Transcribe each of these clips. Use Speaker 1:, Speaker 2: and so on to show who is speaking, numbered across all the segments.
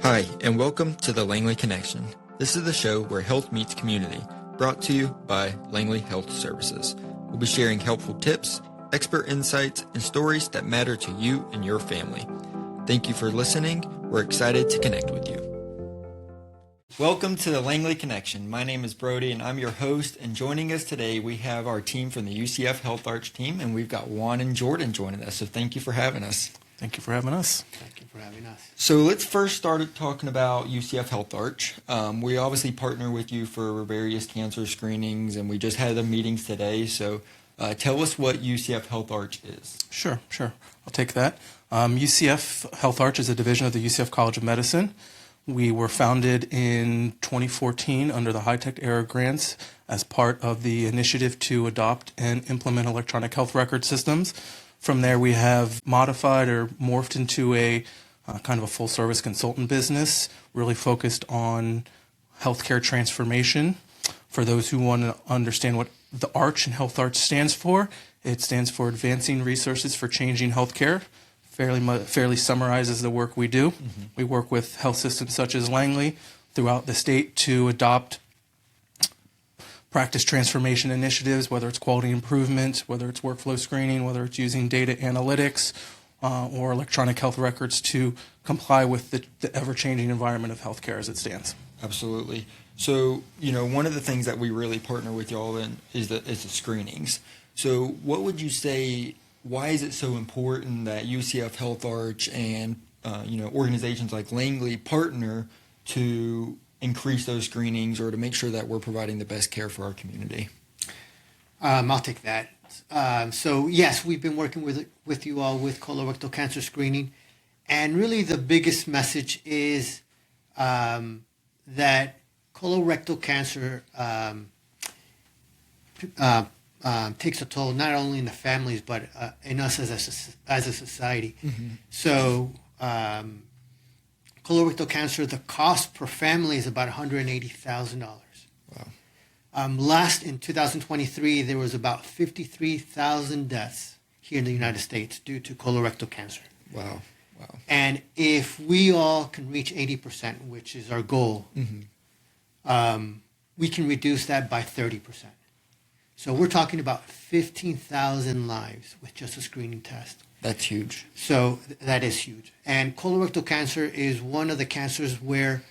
Speaker 1: Hi, and welcome to the Langley Connection. This is the show where health meets community, brought to you by Langley Health Services. We'll be sharing helpful tips, expert insights, and stories that matter to you and your family. Thank you for listening. We're excited to connect with you. Welcome to the Langley Connection. My name is Brody, and I'm your host. And joining us today, we have our team from the UCF HealthArch team, and we've got Juan and Jordan joining us. So thank you for having us.
Speaker 2: Thank you for having us.
Speaker 3: Thank you for having us.
Speaker 1: So let's first start talking about UCF HealthArch. We obviously partner with you for various cancer screenings, and we just had the meetings today. So tell us what UCF HealthArch is.
Speaker 2: Sure. I'll take that. UCF HealthArch is a division of the UCF College of Medicine. We were founded in 2014 under the High-Tech Era grants as part of the initiative to adopt and implement electronic health record systems. From there, we have modified or morphed into a kind of a full-service consultant business, really focused on healthcare transformation. For those who want to understand what the ARCH and HealthArch stands for, it stands for Advancing Resources for Changing Healthcare. Fairly summarizes the work we do. Mm-hmm. We work with health systems such as Langley throughout the state to adopt practice transformation initiatives, whether it's quality improvement, whether it's workflow screening, whether it's using data analytics or electronic health records to comply with the ever-changing environment of healthcare as it stands.
Speaker 1: Absolutely. So, one of the things that we really partner with y'all in is the screenings. So what would you say, why is it so important that UCF HealthArch and organizations like Langley partner to increase those screenings or to make sure that we're providing the best care for our community?
Speaker 3: I'll take that. So yes, we've been working with you all with colorectal cancer screening, and really the biggest message is that colorectal cancer takes a toll not only in the families but in us as a society. Mm-hmm. So colorectal cancer, the cost per family is about $180,000. Wow. In 2023, there was about 53,000 deaths here in the United States due to colorectal cancer.
Speaker 1: Wow.
Speaker 3: And if we all can reach 80%, which is our goal, mm-hmm. We can reduce that by 30%. So we're talking about 15,000 lives with just a screening test.
Speaker 1: That's huge.
Speaker 3: So that is huge. And colorectal cancer is one of the cancers where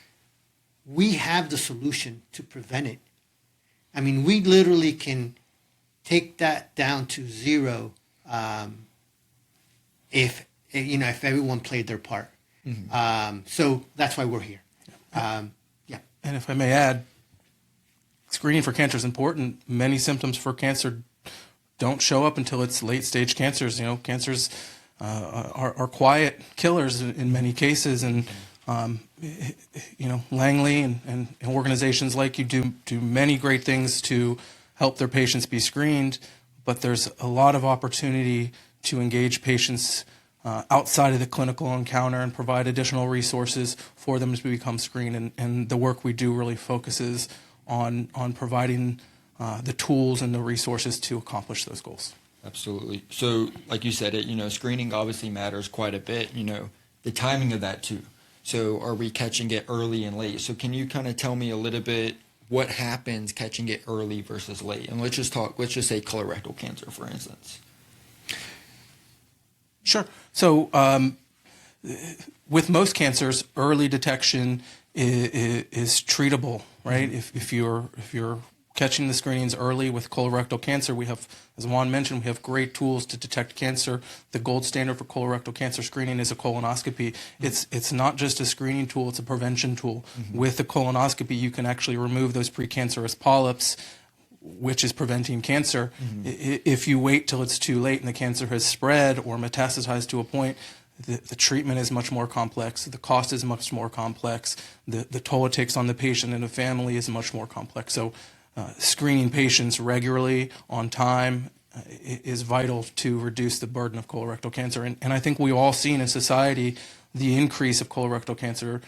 Speaker 3: we have the solution to prevent it. I mean, we literally can take that down to zero if everyone played their part. Mm-hmm. So that's why we're here. Yeah.
Speaker 2: And if I may add, screening for cancer is important. Many symptoms for cancer don't show up until it's late-stage cancers. Cancers are quiet killers in many cases, and Langley and organizations like you do many great things to help their patients be screened, but there's a lot of opportunity to engage patients outside of the clinical encounter and provide additional resources for them to become screened, and the work we do really focuses on providing the tools and the resources to accomplish those goals.
Speaker 1: Absolutely. So, like you said, screening obviously matters quite a bit. The timing of that too. So, are we catching it early and late? So, can you kind of tell me a little bit what happens catching it early versus late? And let's just say colorectal cancer, for instance.
Speaker 2: Sure. So, with most cancers, early detection is treatable, right? Mm-hmm. If you're catching the screenings early with colorectal cancer, we have, as Juan mentioned, we have great tools to detect cancer. The gold standard for colorectal cancer screening is a colonoscopy. Mm-hmm. It's not just a screening tool, it's a prevention tool. Mm-hmm. With the colonoscopy, you can actually remove those precancerous polyps, which is preventing cancer. Mm-hmm. If you wait till it's too late and the cancer has spread or metastasized to a point, the treatment is much more complex. The cost is much more complex. The toll it takes on the patient and the family is much more complex. So screening patients regularly on time is vital to reduce the burden of colorectal cancer. And I think we've all seen in society the increase of colorectal cancer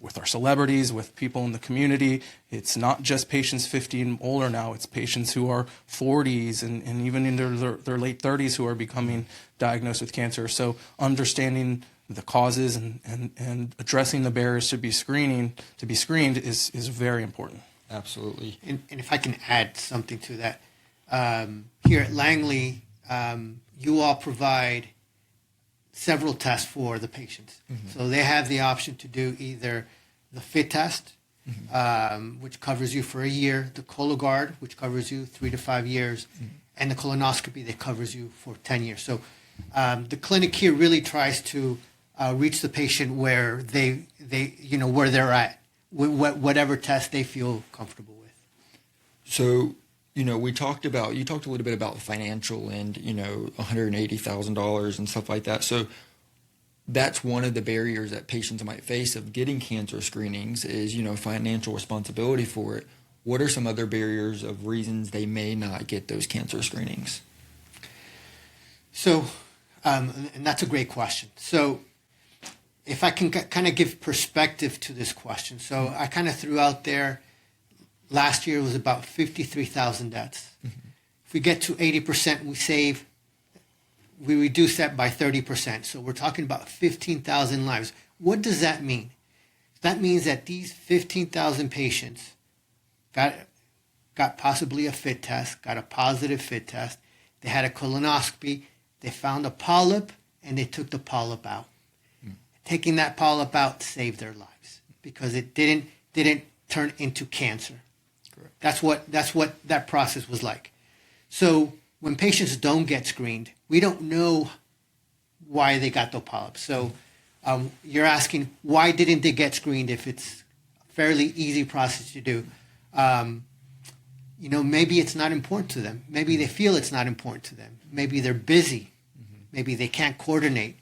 Speaker 2: with our celebrities, with people in the community. It's not just patients 50 and older now. It's patients who are 40s and even in their late 30s who are becoming diagnosed with cancer. So understanding the causes and addressing the barriers to be screened is very important.
Speaker 1: Absolutely.
Speaker 3: And if I can add something to that, here at Langley, you all provide several tests for the patients. So they have the option to do either the FIT test, which covers you for a year, the Cologuard, which covers you 3 to 5 years, and the colonoscopy that covers you for 10 years. So the clinic here really tries to reach the patient where they where they're at, whatever test they feel comfortable with.
Speaker 1: So, you talked a little bit about the financial and, $180,000 and stuff like that. So that's one of the barriers that patients might face of getting cancer screenings is, financial responsibility for it. What are some other barriers of reasons they may not get those cancer screenings?
Speaker 3: So, and that's a great question. So if I can kind of give perspective to this question. So I kind of threw out there, last year was about 53,000 deaths. If we get to 80%, we reduce that by 30%. So we're talking about 15,000 lives. What does that mean? That means that these 15,000 patients got possibly a FIT test, got a positive FIT test. They had a colonoscopy. They found a polyp, and they took the polyp out. Taking that polyp out saved their lives because it didn't turn into cancer.
Speaker 1: Correct.
Speaker 3: That's what that process was like. So when patients don't get screened, we don't know why they got the polyps. So you're asking, why didn't they get screened if it's a fairly easy process to do? Maybe it's not important to them. Maybe they feel it's not important to them. Maybe they're busy. Maybe they can't coordinate.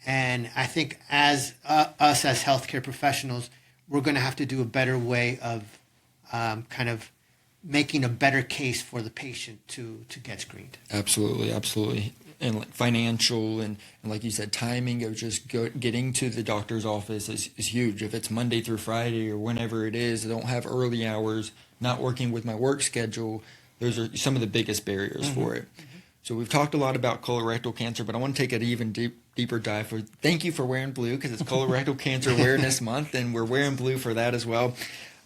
Speaker 3: And I think as us as healthcare professionals, we're going to have to do a better way of kind of making a better case for the patient to get screened.
Speaker 1: Absolutely. And like financial and like you said, timing of just getting to the doctor's office is huge. If it's Monday through Friday or whenever it is, I don't have early hours, not working with my work schedule, those are some of the biggest barriers for it. So we've talked a lot about colorectal cancer, but I want to take an even deeper dive. Thank you for wearing blue because it's Colorectal Cancer Awareness Month, and we're wearing blue for that as well.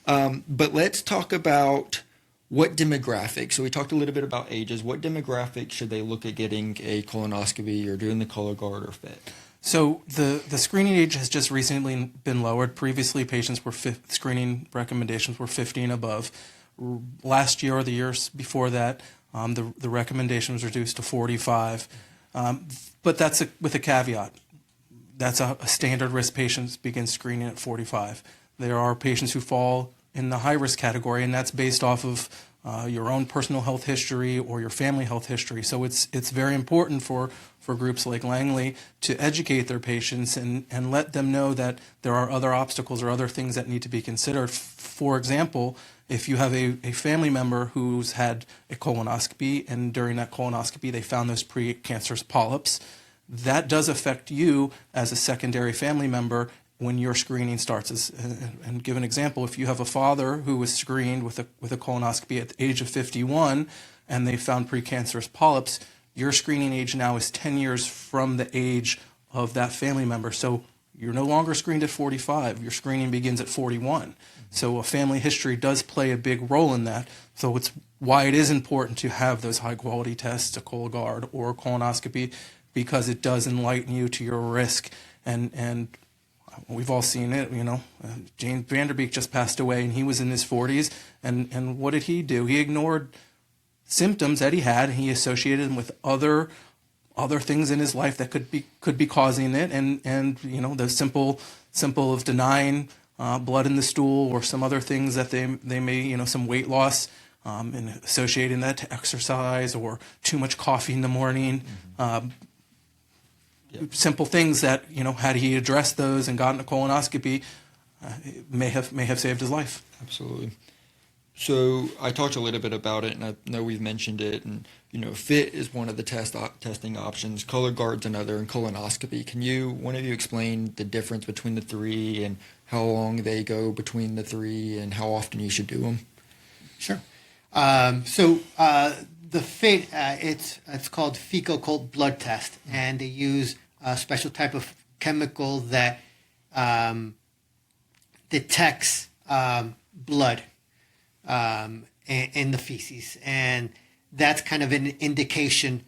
Speaker 1: But let's talk about what demographics. So we talked a little bit about ages. What demographics should they look at getting a colonoscopy or doing the Cologuard or FIT?
Speaker 2: So the screening age has just recently been lowered. Previously, patients were screening recommendations were 50 and above. Last year or the years before that, the recommendation was reduced to 45. But that's with a caveat. That's a standard risk patients begin screening at 45. There are patients who fall in the high risk category, and that's based off of your own personal health history or your family health history. So it's very important for groups like Langley to educate their patients and let them know that there are other obstacles or other things that need to be considered. For example, if you have a family member who's had a colonoscopy and during that colonoscopy they found those precancerous polyps, that does affect you as a secondary family member when your screening starts. And give an example, if you have a father who was screened with a colonoscopy at the age of 51 and they found precancerous polyps, your screening age now is 10 years from the age of that family member. So you're no longer screened at 45. Your screening begins at 41. So a family history does play a big role in that. So it's why it is important to have those high-quality tests, a Cologuard or a colonoscopy, because it does enlighten you to your risk. And we've all seen it, James Vanderbeek just passed away, and he was in his 40s. And what did he do? He ignored symptoms that he had, and he associated them with other things in his life that could be causing it. And the simple of denying blood in the stool or some other things that they may, some weight loss, and associating that to exercise or too much coffee in the morning. Simple things that, had he addressed those and gotten a colonoscopy, may have saved his life.
Speaker 1: Absolutely. So I talked a little bit about it, and I know we've mentioned it, and, FIT is one of the testing options, Cologuard's another, and colonoscopy. Can one of you explain the difference between the three and how long they go between the three and how often you should do them?
Speaker 3: Sure. The FIT, it's called fecal occult blood test, and they use a special type of chemical that detects blood in the feces. And that's kind of an indication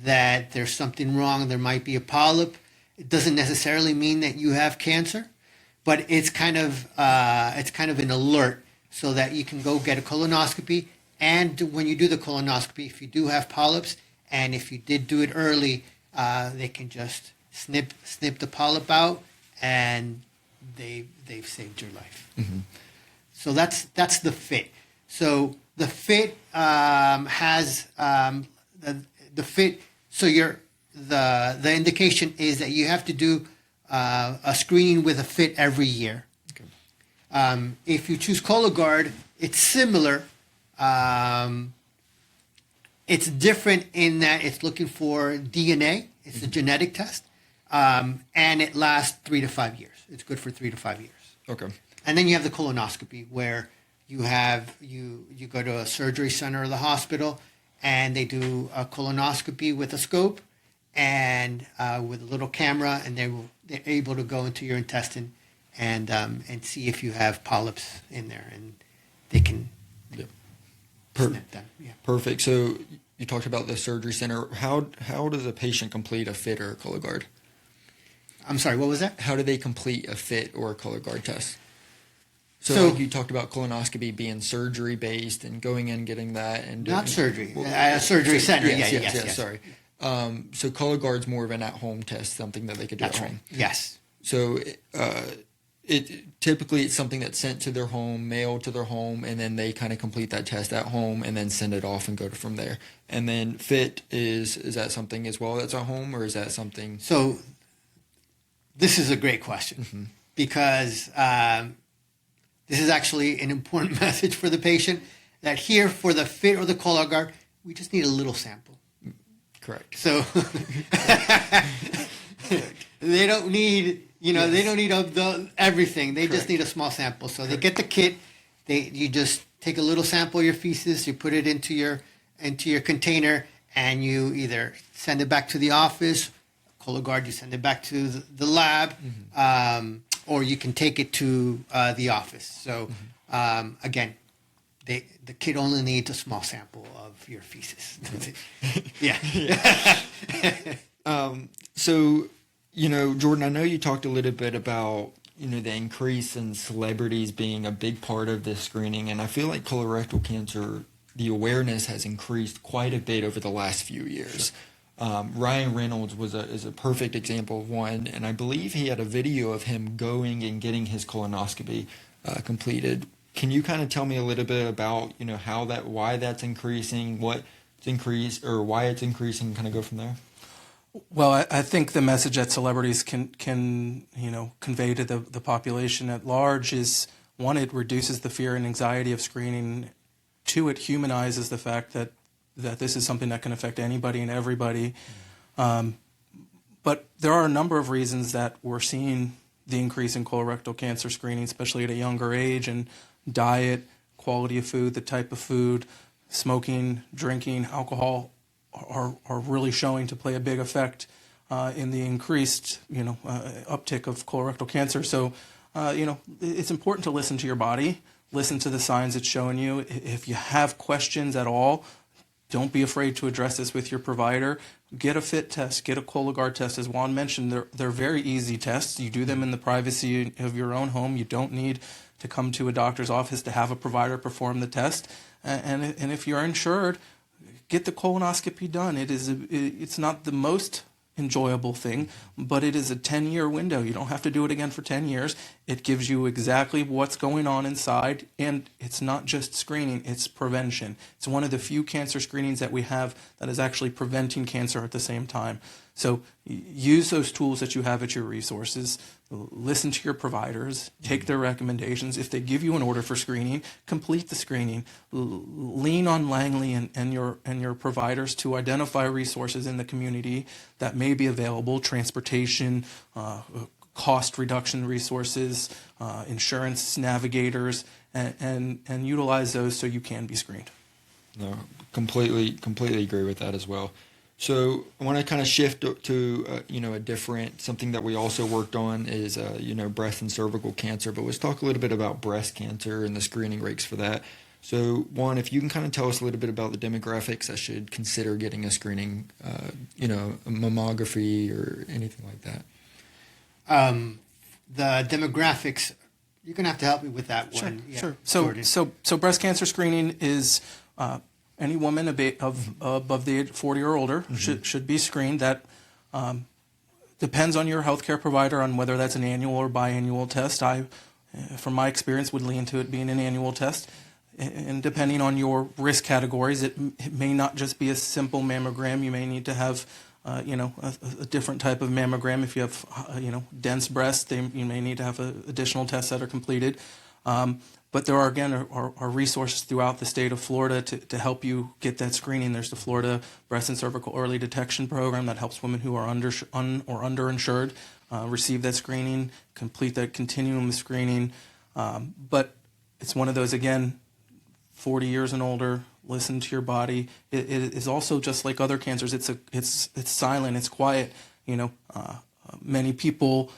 Speaker 3: that there's something wrong. There might be a polyp. It doesn't necessarily mean that you have cancer, but it's kind of an alert so that you can go get a colonoscopy. And when you do the colonoscopy, if you do have polyps, and if you did do it early, they can just snip the polyp out, and they've saved your life. Mm-hmm. So that's the FIT. So the FIT has the FIT. So the indication is that you have to do a screening with a FIT every year. Okay. If you choose Cologuard, it's similar. It's different in that it's looking for DNA. It's a genetic test, and it lasts 3 to 5 years. It's good for 3 to 5 years.
Speaker 1: Okay.
Speaker 3: And then you have the colonoscopy, where you go to a surgery center or the hospital, and they do a colonoscopy with a scope and with a little camera, and they're able to go into your intestine and see if you have polyps in there, and they can snip them. Yeah.
Speaker 1: Perfect. So you talked about the surgery center. How does a patient complete a FIT or a Cologuard?
Speaker 3: I'm sorry, what was that?
Speaker 1: How do they complete a FIT or a Cologuard test? So like you talked about colonoscopy being surgery based and going in getting that and
Speaker 3: not surgery, a surgery center. Yes.
Speaker 1: Sorry. So Cologuard's more of an at-home test, something that they could do at home.
Speaker 3: Right. Yes.
Speaker 1: So typically it's something that's sent to their home, mailed to their home, and then they kind of complete that test at home and then send it off and go from there. And then FIT is that something as well that's at home, or is that something?
Speaker 3: So this is a great question, because this is actually an important message for the patient, that here for the FIT or the Cologuard, we just need a little sample.
Speaker 1: Correct.
Speaker 3: So they don't need, they don't need everything. They just need a small sample. So they get the kit. You just take a little sample of your feces, you put it into your container, and you either send it back to the office. Cologuard, you send it back to the lab, or you can take it to the office. So again, the kit only needs a small sample of your feces. Yeah.
Speaker 1: So, Jordan, I know you talked a little bit about, the increase in celebrities being a big part of this screening, and I feel like colorectal cancer, the awareness has increased quite a bit over the last few years. Sure. Ryan Reynolds is a perfect example of one, and I believe he had a video of him going and getting his colonoscopy completed. Can you kind of tell me a little bit about why that's increasing, what's increased, or why it's increasing, kind of go from there?
Speaker 2: Well, I think the message that celebrities can convey to the population at large is, one, it reduces the fear and anxiety of screening. Two, it humanizes the fact that this is something that can affect anybody and everybody. But there are a number of reasons that we're seeing the increase in colorectal cancer screening, especially at a younger age, and diet, quality of food, the type of food, smoking, drinking, alcohol are really showing to play a big effect in the increased uptick of colorectal cancer. So it's important to listen to your body, listen to the signs it's showing you. If you have questions at all, don't be afraid to address this with your provider. Get a FIT test, get a Cologuard test. As Juan mentioned, they're very easy tests. You do them in the privacy of your own home. You don't need to come to a doctor's office to have a provider perform the test. And if you're insured, get the colonoscopy done. It's not the most enjoyable thing, but it is a 10-year window. You don't have to do it again for 10 years. It gives you exactly what's going on inside, and it's not just screening, it's prevention. It's one of the few cancer screenings that we have that is actually preventing cancer at the same time. So use those tools that you have at your resources. Listen to your providers. Take their recommendations. If they give you an order for screening, complete the screening. Lean on Langley and your providers to identify resources in the community that may be available: transportation, cost reduction resources, insurance navigators, and utilize those so you can be screened.
Speaker 1: No, completely agree with that as well. So I want to kind of shift to a different, something that we also worked on is breast and cervical cancer. But let's talk a little bit about breast cancer and the screening rates for that. So one, if you can kind of tell us a little bit about the demographics that should consider getting a screening, a mammography or anything like that.
Speaker 3: The demographics, you're going to have to help me with that
Speaker 2: Sure,
Speaker 3: one.
Speaker 2: sure.
Speaker 3: Jordan.
Speaker 2: So breast cancer screening is any woman above the age 40 or older should be screened. That depends on your healthcare provider on whether that's an annual or biannual test. I, from my experience, would lean to it being an annual test. And depending on your risk categories, it may not just be a simple mammogram. You may need to have a different type of mammogram. If you have, dense breasts, you may need to have additional tests that are completed. But there are resources throughout the state of Florida to help you get that screening. There's the Florida Breast and Cervical Early Detection Program that helps women who are underinsured receive that screening, complete that continuum of screening. But it's one of those, again, 40 years and older, listen to your body. It is also just like other cancers. It's silent, it's quiet. Many people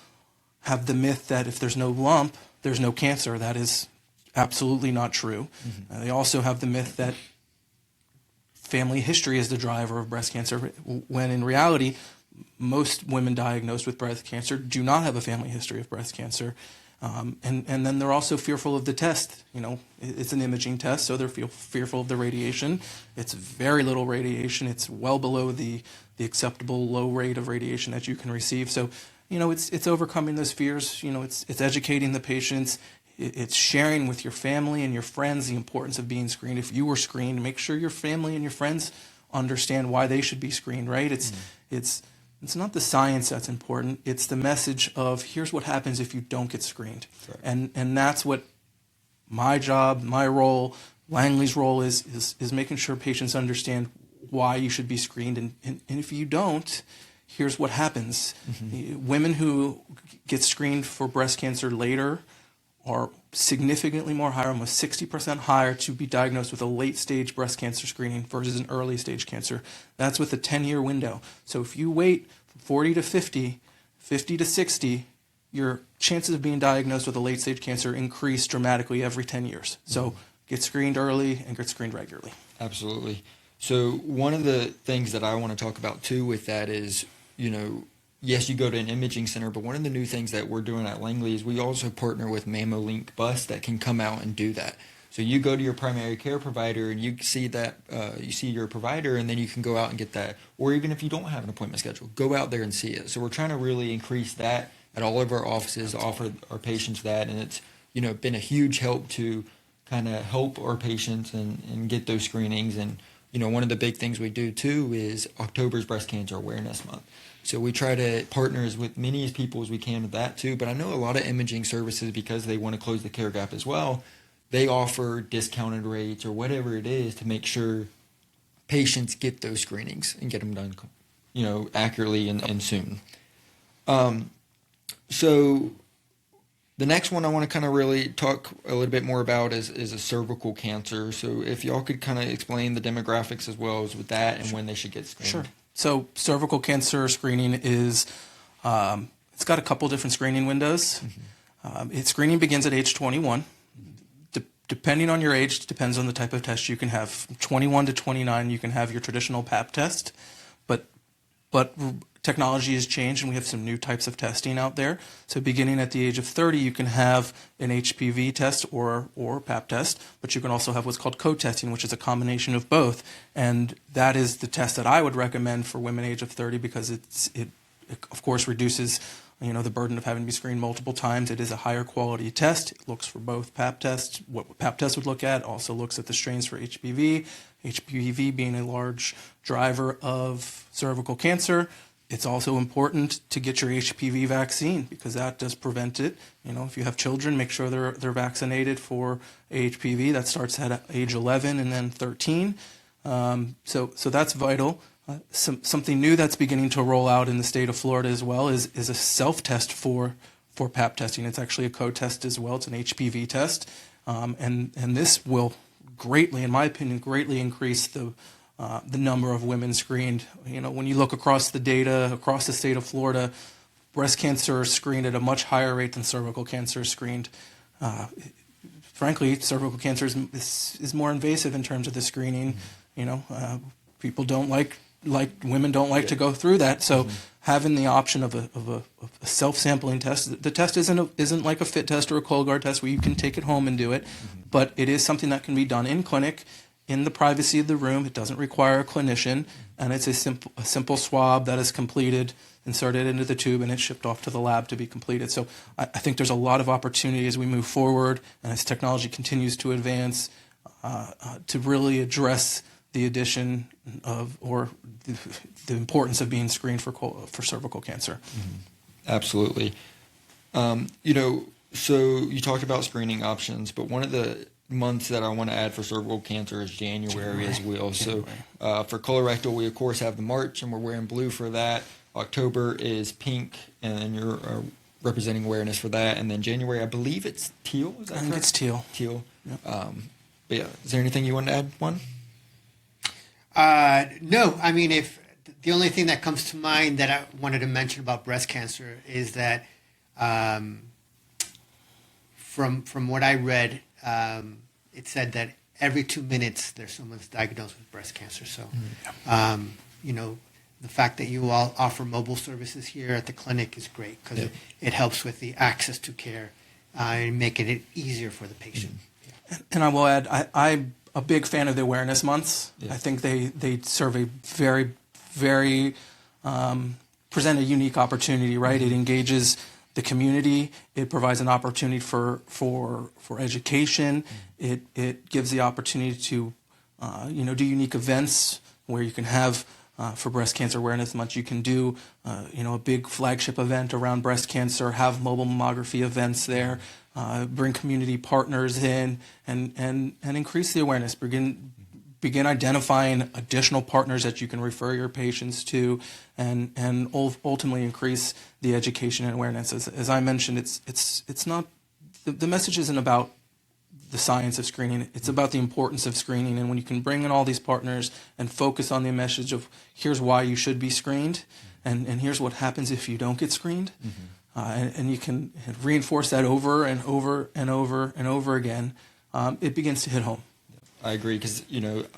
Speaker 2: have the myth that if there's no lump, there's no cancer. That is absolutely not true. They also have the myth that family history is the driver of breast cancer, when in reality, most women diagnosed with breast cancer do not have a family history of breast cancer. And then they're also fearful of the test. It's an imaging test, so they're fearful of the radiation. It's very little radiation. It's well below the acceptable low rate of radiation that you can receive. So, it's overcoming those fears. It's educating the patients. It's sharing with your family and your friends the importance of being screened. If you were screened, make sure your family and your friends understand why they should be screened, right? It's not the science that's important. It's the message of here's what happens if you don't get screened.
Speaker 1: Right.
Speaker 2: And that's what my job, my role, Langley's role is making sure patients understand why you should be screened. And if you don't, here's what happens. Women who get screened for breast cancer later are significantly more higher, almost 60% higher, to be diagnosed with a late-stage breast cancer screening versus an early-stage cancer. That's with a 10-year window. So if you wait from 40 to 50, 50 to 60, your chances of being diagnosed with a late-stage cancer increase dramatically every 10 years. So get screened early and get screened regularly.
Speaker 1: Absolutely. So one of the things that I want to talk about, too, with that is, yes, you go to an imaging center, but one of the new things that we're doing at Langley is we also partner with MammoLink Bus that can come out and do that. So you go to your primary care provider and you see that you see your provider, and then you can go out and get that. Or even if you don't have an appointment scheduled, go out there and see it. So we're trying to really increase that at all of our offices, offer our patients that, and it's been a huge help to kind of help our patients and get those screenings. And one of the big things we do too is October's Breast Cancer Awareness Month. So we try to partner with many people as we can with that too. But I know a lot of imaging services, because they want to close the care gap as well, they offer discounted rates or whatever it is to make sure patients get those screenings and get them done, accurately and soon. So the next one I want to kind of really talk a little bit more about is a cervical cancer. So if y'all could kind of explain the demographics as well as with that and when they should get screened.
Speaker 2: Sure. So cervical cancer screening is, it's got a couple different screening windows. Screening begins at age 21. Depending on your age, depends on the type of test you can have. From 21 to 29, you can have your traditional Pap test, but technology has changed and we have some new types of testing out there. So beginning at the age of 30, you can have an HPV test or Pap test, but you can also have what's called co-testing, which is a combination of both. And that is the test that I would recommend for women age of 30 because it of course reduces the burden of having to be screened multiple times. It is a higher quality test. It looks for both Pap tests. What Pap test would look at also looks at the strains for HPV. HPV being a large driver of cervical cancer. It's also important to get your HPV vaccine because that does prevent it. If you have children, make sure they're vaccinated for HPV. That starts at age 11 and then 13. So that's vital. Something new that's beginning to roll out in the state of Florida as well is a self-test for Pap testing. It's actually a co-test as well. It's an HPV test. And this will greatly, in my opinion, greatly increase the the number of women screened. When you look across the data, across the state of Florida, breast cancer is screened at a much higher rate than cervical cancer is screened. Frankly, cervical cancer is more invasive in terms of the screening. People don't like women don't like to go through that. So having the option of a self-sampling test, the test isn't like a FIT test or a Cologuard test where you can take it home and do it, but it is something that can be done in clinic, in the privacy of the room. It doesn't require a clinician, and it's a simple swab that is completed, inserted into the tube, and it's shipped off to the lab to be completed. So I think there's a lot of opportunity as we move forward and as technology continues to advance to really address the addition of or the importance of being screened for cervical cancer.
Speaker 1: Absolutely. So you talked about screening options, but one of the months that I want to add for cervical cancer is January as well. January. So for colorectal, we of course have the March, and we're wearing blue for that. October is pink, and then you're representing awareness for that. And then January, I believe it's teal. Is that correct?
Speaker 2: I think it's teal.
Speaker 1: Teal.
Speaker 2: Yep.
Speaker 1: But yeah, is there anything you want to add, Juan?
Speaker 3: No, I mean, if the only thing that comes to mind that I wanted to mention about breast cancer is that from what I read, it said that every 2 minutes there's someone's diagnosed with breast cancer. So, the fact that you all offer mobile services here at the clinic is great because it helps with the access to care and making it easier for the patient.
Speaker 2: And I will add, I'm a big fan of the awareness months. I think they serve a very, very present a unique opportunity, right? It engages the community. It provides an opportunity for education. It gives the opportunity to do unique events where you can have for Breast Cancer Awareness Month. You can do a big flagship event around breast cancer, have mobile mammography events there. Bring community partners in and increase the awareness. Begin identifying additional partners that you can refer your patients to, and ultimately increase the education and awareness. As I mentioned, it's not the message isn't about the science of screening. It's about the importance of screening, and when you can bring in all these partners and focus on the message of here's why you should be screened, and here's what happens if you don't get screened. And you can reinforce that over and over and over and over again, it begins to hit home.
Speaker 1: I agree because,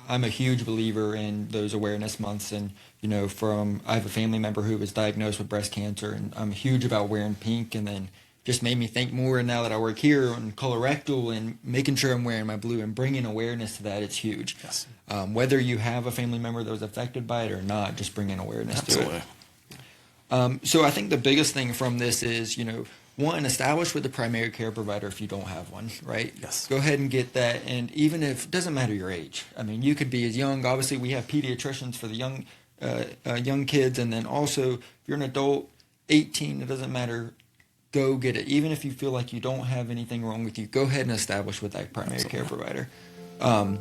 Speaker 1: I'm a huge believer in those awareness months. And, I have a family member who was diagnosed with breast cancer, and I'm huge about wearing pink, and then just made me think more now that I work here on colorectal and making sure I'm wearing my blue and bringing awareness to that. It's huge.
Speaker 2: Yes.
Speaker 1: Whether you have a family member that was affected by it or not, just bringing awareness
Speaker 2: Absolutely.
Speaker 1: to it. So I think the biggest thing from this is, one, establish with the primary care provider if you don't have one, right?
Speaker 2: Yes.
Speaker 1: Go ahead and get that. And even if it doesn't matter your age, I mean, you could be as young. Obviously, we have pediatricians for the young kids. And then also, if you're an adult, 18, it doesn't matter. Go get it. Even if you feel like you don't have anything wrong with you, go ahead and establish with that primary care provider. But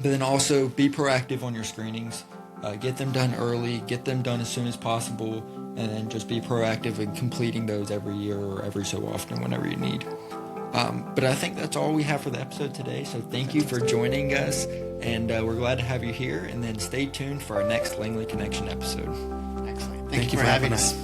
Speaker 1: then also be proactive on your screenings. Get them done early, get them done as soon as possible, and then just be proactive in completing those every year or every so often whenever you need. But I think that's all we have for the episode today. So thank you for joining us, and we're glad to have you here. And then stay tuned for our next Langley Connection episode.
Speaker 3: Excellent. Thank you for having us.